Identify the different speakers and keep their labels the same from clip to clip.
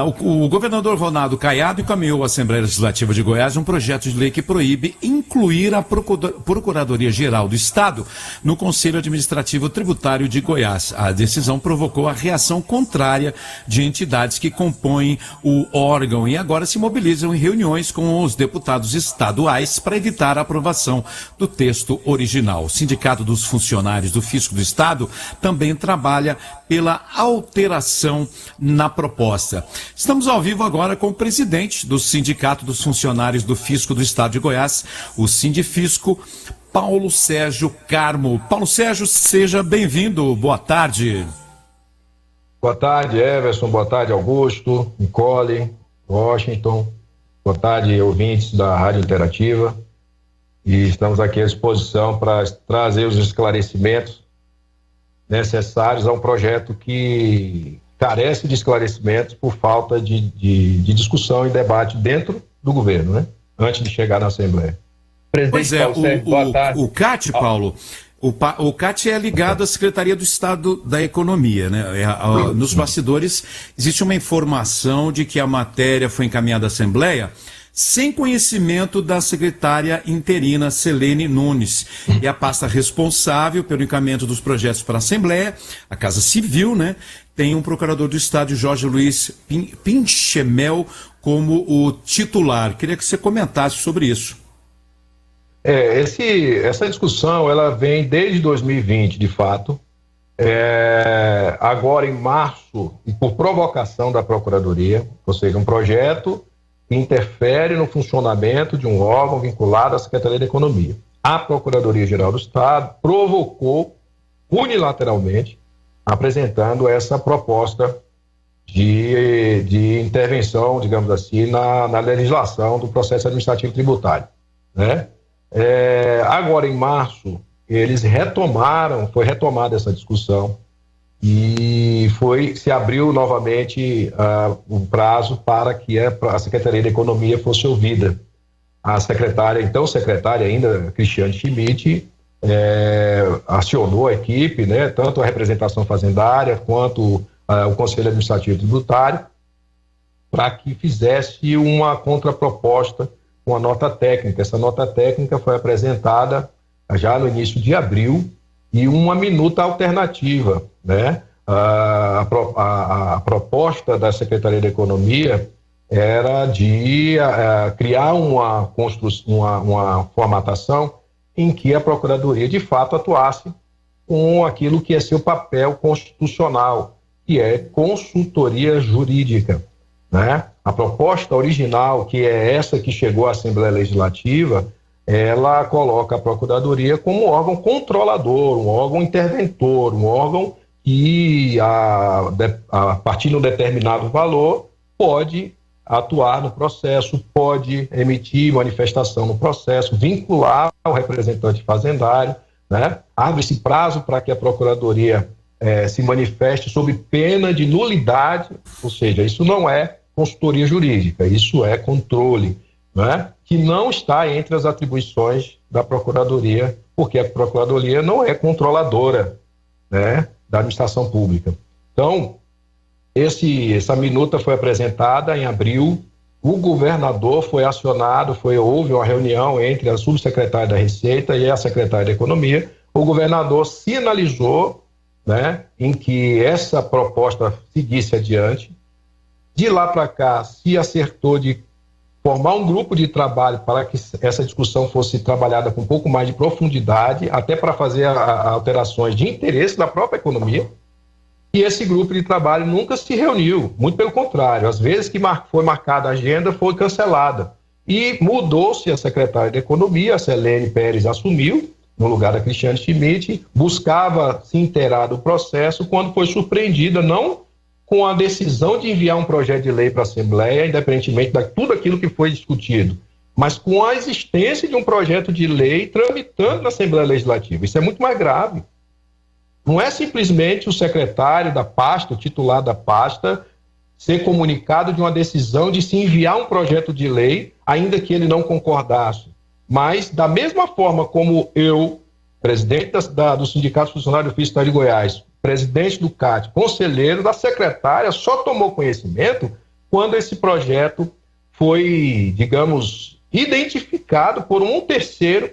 Speaker 1: O governador Ronaldo Caiado encaminhou à Assembleia Legislativa de Goiás um projeto de lei que proíbe incluir a Procuradoria-Geral do Estado no Conselho Administrativo Tributário de Goiás. A decisão provocou a reação contrária de entidades que compõem o órgão e agora se mobilizam em reuniões com os deputados estaduais para evitar a aprovação do texto original. O Sindicato dos Funcionários do Fisco do Estado também trabalha pela alteração na proposta. Estamos ao vivo agora com o presidente do Sindicato dos Funcionários do Fisco do Estado de Goiás, o Sindifisco, Paulo Sérgio Carmo. Paulo Sérgio, seja bem-vindo. Boa tarde.
Speaker 2: Boa tarde, Everson. Boa tarde, Augusto, Nicole, Washington. Boa tarde, ouvintes da Rádio Interativa. E estamos aqui à disposição para trazer os esclarecimentos necessários a um projeto que carece de esclarecimentos por falta de discussão e debate dentro do governo, né? Antes de chegar na Assembleia.
Speaker 1: Pois é, o CAT, Paulo, o CAT é ligado à Secretaria do Estado da Economia, né? Nos bastidores existe uma informação de que a matéria foi encaminhada à Assembleia sem conhecimento da secretária interina Selene Nunes. E a pasta responsável pelo encaminhamento dos projetos para a Assembleia, a Casa Civil, né, tem um procurador do Estado, Jorge Luiz Pinchemel, como o titular. Queria que você comentasse sobre isso.
Speaker 2: Essa discussão ela vem desde 2020, de fato. Agora, em março, e por provocação da Procuradoria, ou seja, um projeto que interfere no funcionamento de um órgão vinculado à Secretaria da Economia. A Procuradoria-Geral do Estado provocou unilateralmente, apresentando essa proposta de intervenção, digamos assim, na legislação do processo administrativo tributário, né? Agora, em março, eles foi retomada essa discussão e se abriu novamente o prazo para que a Secretaria da Economia fosse ouvida. A então secretária ainda, Cristiane Schmidt, acionou a equipe, né, tanto a representação fazendária quanto o Conselho Administrativo Tributário, para que fizesse uma contraproposta com a nota técnica. Essa nota técnica foi apresentada já no início de abril, e uma minuta alternativa, né? A proposta da Secretaria da Economia era de criar uma formatação em que a Procuradoria de fato atuasse com aquilo que é seu papel constitucional, que é consultoria jurídica, né? A proposta original, que é essa que chegou à Assembleia Legislativa, ela coloca a Procuradoria como um órgão controlador, um órgão interventor, um órgão que, a partir de um determinado valor, pode atuar no processo, pode emitir manifestação no processo, vincular o representante fazendário, né? Abre-se prazo para que a Procuradoria se manifeste sob pena de nulidade, ou seja, isso não é consultoria jurídica, isso é controle, né? Que não está entre as atribuições da Procuradoria, porque a Procuradoria não é controladora, né, da administração pública. Então, essa minuta foi apresentada em abril, o governador foi acionado, houve uma reunião entre a subsecretária da Receita e a secretária da Economia. O governador sinalizou, né, em que essa proposta seguisse adiante. De lá para cá, se acertou de formar um grupo de trabalho para que essa discussão fosse trabalhada com um pouco mais de profundidade, até para fazer alterações de interesse da própria economia. E esse grupo de trabalho nunca se reuniu, muito pelo contrário. Às vezes que foi marcada a agenda, foi cancelada. E mudou-se a secretária da Economia, a Selene Pérez assumiu, no lugar da Cristiane Schmidt, buscava se inteirar do processo quando foi surpreendida, não com a decisão de enviar um projeto de lei para a Assembleia, independentemente de tudo aquilo que foi discutido, mas com a existência de um projeto de lei tramitando na Assembleia Legislativa. Isso é muito mais grave. Não é simplesmente o secretário da pasta, o titular da pasta, ser comunicado de uma decisão de se enviar um projeto de lei, ainda que ele não concordasse. Mas, da mesma forma como eu, presidente do Sindicato Funcionário do Fisco do Estado de Goiás, presidente do CAD, conselheiro da secretária, só tomou conhecimento quando esse projeto foi, digamos, identificado por um terceiro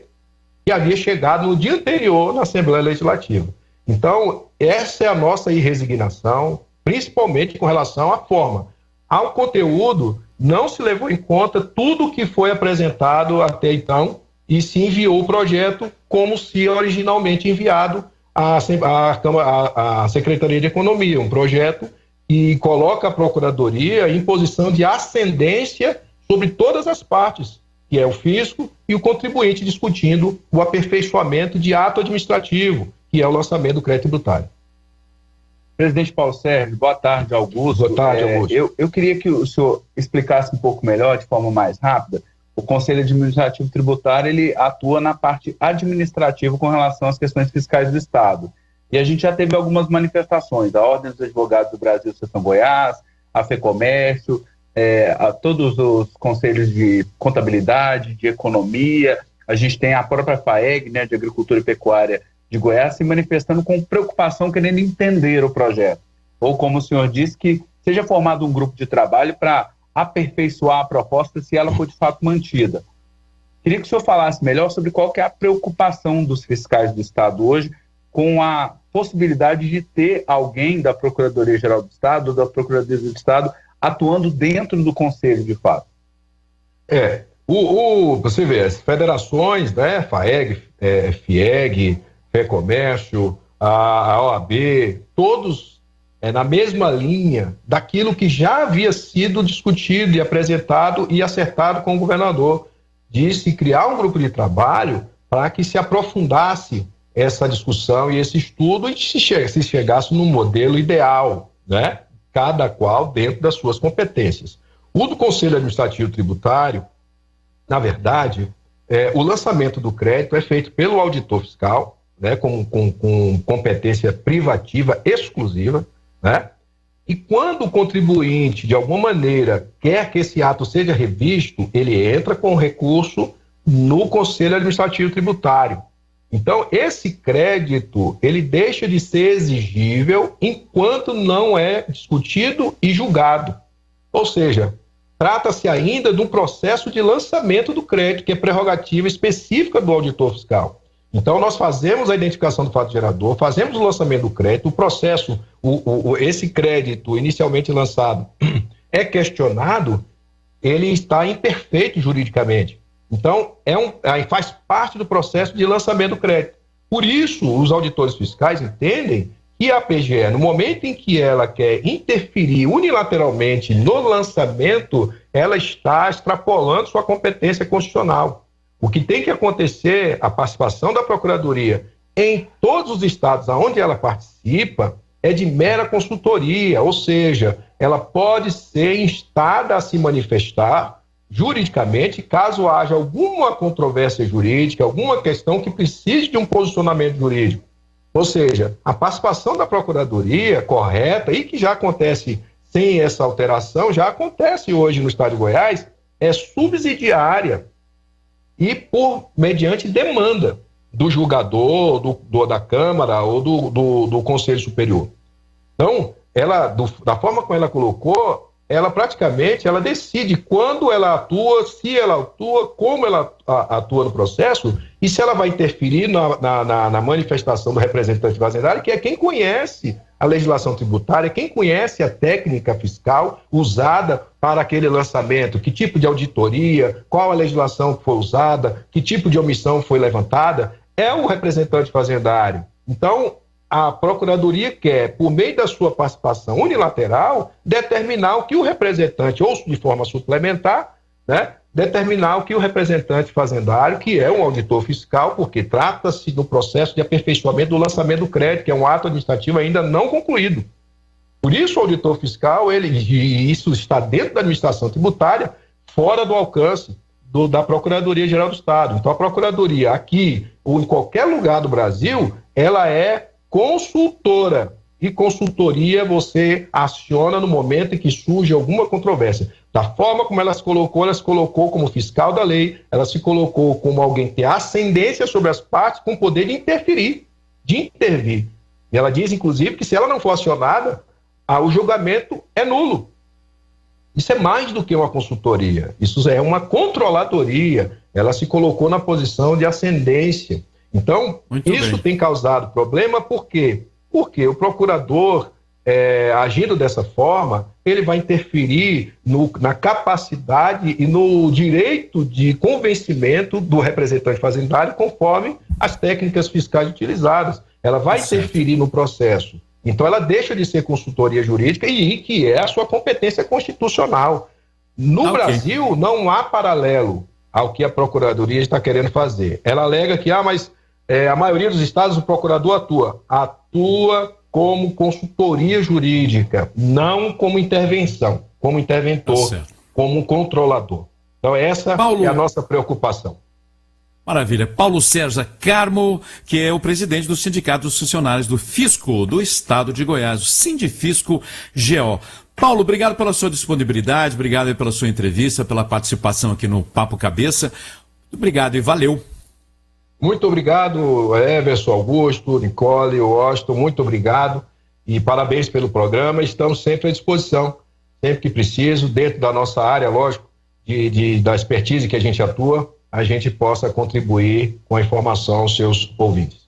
Speaker 2: que havia chegado no dia anterior na Assembleia Legislativa. Então, essa é a nossa resignação, principalmente com relação à forma. Ao conteúdo, não se levou em conta tudo que foi apresentado até então e se enviou o projeto como se originalmente enviado à Secretaria de Economia, um projeto que coloca a Procuradoria em posição de ascendência sobre todas as partes, que é o fisco e o contribuinte, discutindo o aperfeiçoamento de ato administrativo, que é o lançamento do crédito tributário.
Speaker 3: Presidente Paulo Sérgio, boa tarde, Augusto.
Speaker 2: Boa tarde, Augusto.
Speaker 3: Eu queria que o senhor explicasse um pouco melhor, de forma mais rápida. O Conselho Administrativo Tributário, ele atua na parte administrativa com relação às questões fiscais do Estado. E a gente já teve algumas manifestações, a Ordem dos Advogados do Brasil, Seção Goiás, a FEComércio, a todos os conselhos de contabilidade, de economia, a gente tem a própria FAEG, né, de Agricultura e Pecuária de Goiás, se manifestando com preocupação, querendo entender o projeto. Ou, como o senhor disse, que seja formado um grupo de trabalho para aperfeiçoar a proposta, se ela for de fato mantida. Queria que o senhor falasse melhor sobre qual que é a preocupação dos fiscais do Estado hoje com a possibilidade de ter alguém da Procuradoria-Geral do Estado, ou da Procuradoria do Estado, atuando dentro do Conselho, de fato.
Speaker 2: Você vê, as federações, né, FAEG, FIEG, FEComércio, a OAB, todos na mesma linha daquilo que já havia sido discutido e apresentado e acertado com o governador, de se criar um grupo de trabalho para que se aprofundasse essa discussão e esse estudo e se chegasse num modelo ideal, né? Cada qual dentro das suas competências. O do Conselho Administrativo Tributário, na verdade, o lançamento do crédito é feito pelo auditor fiscal, né, com competência privativa exclusiva, né? E quando o contribuinte, de alguma maneira, quer que esse ato seja revisto, ele entra com recurso no Conselho Administrativo Tributário. Então, esse crédito, ele deixa de ser exigível enquanto não é discutido e julgado. Ou seja, trata-se ainda de um processo de lançamento do crédito, que é prerrogativa específica do auditor fiscal. Então, nós fazemos a identificação do fato gerador, fazemos o lançamento do crédito, o processo, esse crédito inicialmente lançado é questionado, ele está imperfeito juridicamente. Então, faz parte do processo de lançamento do crédito. Por isso, os auditores fiscais entendem que a PGE, no momento em que ela quer interferir unilateralmente no lançamento, ela está extrapolando sua competência constitucional. O que tem que acontecer, a participação da Procuradoria em todos os estados onde ela participa, é de mera consultoria, ou seja, ela pode ser instada a se manifestar juridicamente, caso haja alguma controvérsia jurídica, alguma questão que precise de um posicionamento jurídico. Ou seja, a participação da Procuradoria correta, e que já acontece sem essa alteração, já acontece hoje no Estado de Goiás, é subsidiária e mediante demanda do julgador, da Câmara ou do Conselho Superior. Então, da forma como ela colocou, ela praticamente decide quando ela atua, se ela atua, como ela atua no processo e se ela vai interferir na manifestação do representante fazendário, que é quem conhece a legislação tributária, quem conhece a técnica fiscal usada para aquele lançamento, que tipo de auditoria, qual a legislação que foi usada, que tipo de omissão foi levantada, é o representante fazendário. Então, a Procuradoria quer, por meio da sua participação unilateral, determinar o que o representante, ou de forma suplementar, né, determinar o que o representante fazendário, que é um auditor fiscal, porque trata-se do processo de aperfeiçoamento do lançamento do crédito, que é um ato administrativo ainda não concluído. Por isso, o auditor fiscal, isso está dentro da administração tributária, fora do alcance da Procuradoria-Geral do Estado. Então, a Procuradoria, aqui ou em qualquer lugar do Brasil, ela é consultora. E consultoria você aciona no momento em que surge alguma controvérsia. Da forma como ela se colocou como fiscal da lei, ela se colocou como alguém que tem ascendência sobre as partes com poder de interferir, de intervir. E ela diz, inclusive, que se ela não for acionada, o julgamento é nulo. Isso é mais do que uma consultoria, isso é uma controladoria. Ela se colocou na posição de ascendência. Então, isso tem causado problema, por quê? Porque o procurador, agindo dessa forma, ele vai interferir na capacidade e no direito de convencimento do representante fazendário conforme as técnicas fiscais utilizadas. Ela vai interferir no processo. Então, ela deixa de ser consultoria jurídica e que é a sua competência constitucional. No Brasil, não há paralelo ao que a Procuradoria está querendo fazer. Ela alega que, mas a maioria dos estados o procurador atua como consultoria jurídica, não como intervenção, como interventor, como controlador. Então, essa é a nossa preocupação.
Speaker 1: Maravilha. Paulo César Carmo, que é o presidente do Sindicato dos Funcionários do Fisco do Estado de Goiás, o Sindifisco GO. Paulo, obrigado pela sua disponibilidade, obrigado pela sua entrevista, pela participação aqui no Papo Cabeça. Obrigado e valeu.
Speaker 2: Muito obrigado, Everson, Augusto, Nicole, Washington, muito obrigado e parabéns pelo programa. Estamos sempre à disposição, sempre que preciso, dentro da nossa área, lógico, da expertise que a gente atua, a gente possa contribuir com a informação aos seus ouvintes.